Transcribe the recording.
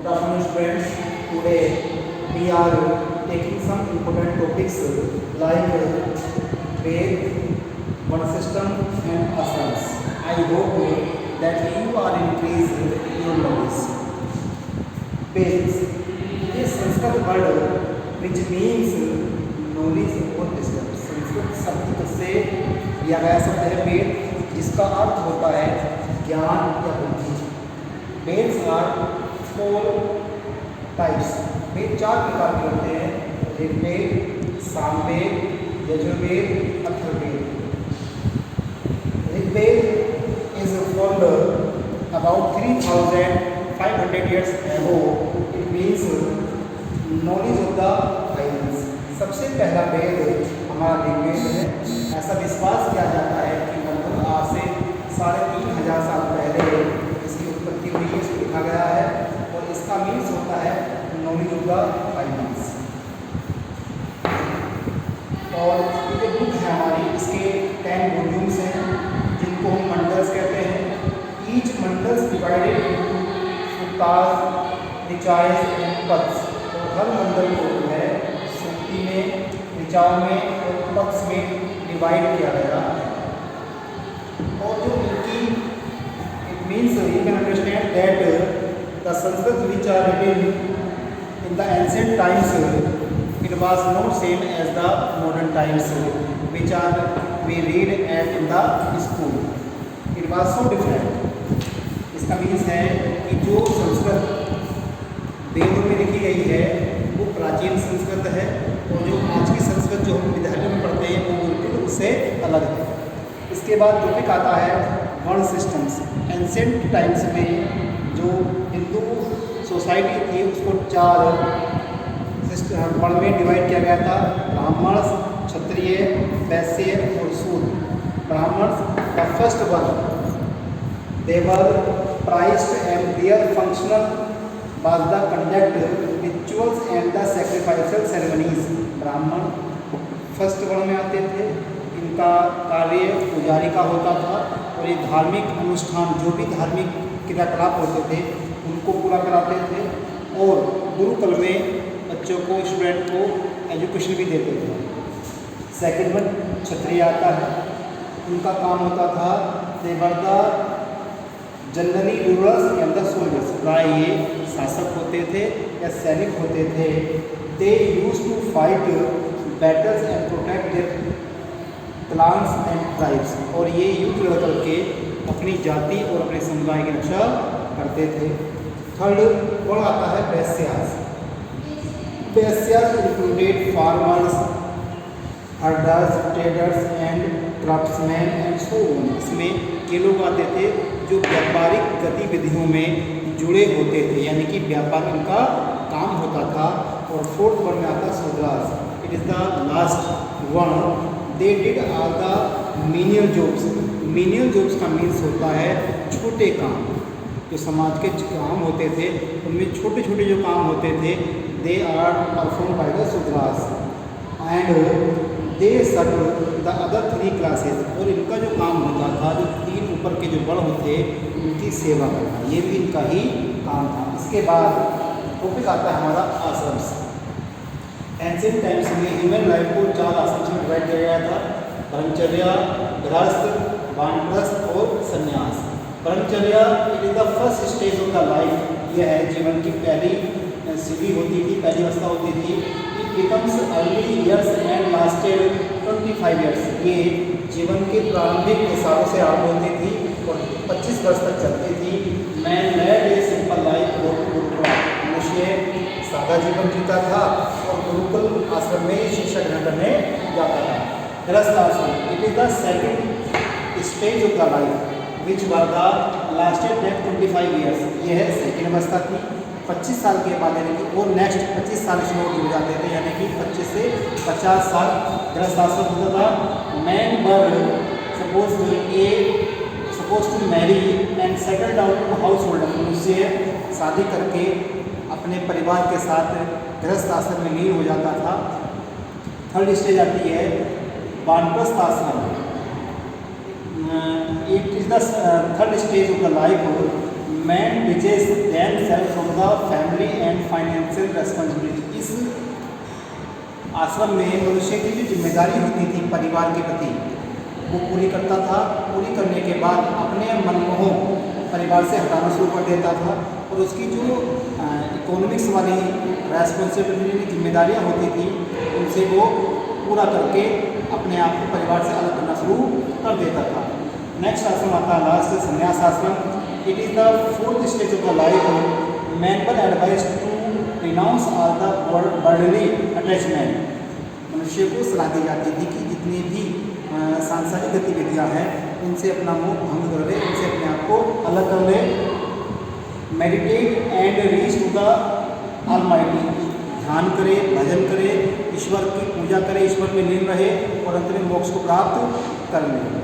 Good afternoon, students. Today we are taking some important topics like faith, one system, and asanas. I hope that you are increased your knowledge. Faith. This Sanskrit word which means knowledge or wisdom. Sanskrit शब्द से लिया गया शब्द है वेद, जिसका अर्थ होता है ज्ञान या बुद्धि। Vedas are 4 types. वेद 4 प्रकार के होते हैं: Rigveda, Samaveda, Yajurveda, Atharvaveda. Rigveda is formed about 3500 years ago. It means knowledge of the heavens. सबसे पहला वेद हमारा ऋग्वेद है। ऐसा विश्वास किया जाता है कि लगभग आज से 3500 साल पहले इसकी उत्पत्ति हुई है, इसको लिखा गया है और इसका मीन्स होता है नॉलेज ऑफ द फाइनेंस। और ये जो बुक है हमारी, इसके 10 वॉल्यूम्स हैं जिनको हम मंडल्स कहते हैं। Each mandals divided into suktas, richas and padas. तो हर मंडल को जो है सूक्ति में, ऋचाओं में और पद्स में डिवाइड किया गया है। और जो इनकी it means you can understand that the Sanskrit which are written in the ancient times it was not same as the modern times which are we read at in the school. It was so different. इसका means है कि जो संस्कृत वेदों में लिखी गई है वो प्राचीन संस्कृत है और जो आज की संस्कृत जो हम विद्यालयों में पढ़ते हैं वो बिल्कुल उससे अलग है। इसके बाद टॉपिक आता है वर्ण सिस्टम्स। एंशिएंट टाइम्स में जो हिंदू सोसाइटी थी उसको 4 वर्ण में डिवाइड किया गया था: ब्राह्मण, क्षत्रिय, वैश्य और शूद्र। Brahmin the first one, they were priests and their functional was the conduct rituals and the sacrificial ceremonies. ब्राह्मण फर्स्ट वर्ण में आते थे। इनका कार्य पुजारी का होता था और ये धार्मिक अनुष्ठान, जो भी धार्मिक क्रियाकलाप होते थे उनको पूरा कराते थे और गुरुकुल में बच्चों को, स्टूडेंट को एजुकेशन भी देते थे। सेकेंड वन क्षत्रिय आता है। उनका काम होता था they were generally rulers and the soldiers. प्राय ये शासक होते थे या सैनिक होते थे। They use to fight battles and protect their clans and tribes. और ये युद्ध लड़ करके अपनी जाति और अपने समुदाय की रक्षा करते थे। थर्ड वर्ण आता है Vaishyas. Vaishyas included farmers, herders, traders and craftsman and so on. इसमें ये लोग आते थे जो व्यापारिक गतिविधियों में जुड़े होते थे, यानी कि व्यापार इनका काम होता था। और फोर्थ वर्ण में आता है Shudras. It is the last one. They did are the menial jobs. Menial jobs का मीन्स होता है छोटे काम। जो समाज के काम होते थे उनमें छोटे छोटे जो काम होते थे, they are perform by the Shudras and they serve the other 3 classes. और इनका जो काम होता था, जो 3 ऊपर के जो वर्ण होते उनकी सेवा करना, ये भी इनका ही काम था। इसके बाद टॉपिक आता है हमारा आश्रम्स। एंशिएंट टाइम्स में ह्यूमन लाइफ को 4 आश्रम्स में डिवाइड किया गया था: ब्रह्मचर्या, गृहस्थ, वानप्रस्थ और संन्यास। Brahmacharya it is the first stage of the life. यह है जीवन की पहली सीढ़ी होती थी, पहली अवस्था होती थी। It becomes early years and lasted 25 years. ये जीवन के प्रारंभिक सालों से आरंभ होती थी और 25 वर्ष तक चलती थी। Man led a simple life और गुरुकुल। मनुष्य सादा जीवन जीता था और गुरुकुल आश्रम में शिक्षा ग्रहण करने जाता था। Grihastha ashram it is the second stage of the life which were the lasted date 25 years. यह सेकेंड अवस्था थी। 25 साल के बाद यानी कि और नेक्स्ट 25 साल इसमें और जुड़ जाते थे, यानी कि 25 से 50 साल गृहस्थ आश्रम होता था। Man were suppose to marry and settle down to household. मनुष्य शादी करके अपने परिवार के साथ गृहस्थ आश्रम में लीन हो जाता था। थर्ड स्टेज आती है वानप्रस्थ आश्रम। It is the third stage of the life. Man ditches themself from the family and financial responsibility. इस आश्रम में मनुष्य की जो जिम्मेदारी होती थी परिवार के प्रति वो पूरी करता था। पूरी करने के बाद अपने मनमोह परिवार से हटाना शुरू कर देता था और उसकी जो इकोनॉमिक्स वाली रेस्पॉन्सिबिलिटी जिम्मेदारियाँ होती थी उनसे वो पूरा करके अपने आप को परिवार से अलग करना शुरू कर देता था। नेक्स्ट आश्रम आता है लास्ट संन्यास आश्रम। It is the fourth stage of the life. Man were advise to renounce all the worldly attachment. मनुष्य को सलाह दी जाती थी कि जितनी भी सांसारिक गतिविधियाँ हैं उनसे अपना मुंह भंग कर ले, उनसे अपने आप को अलग कर ले। Meditate and reach to the almighty. ध्यान करे, भजन करे, ईश्वर की पूजा करे, ईश्वर में लीन रहे और अंत में मोक्ष को प्राप्त कर ले।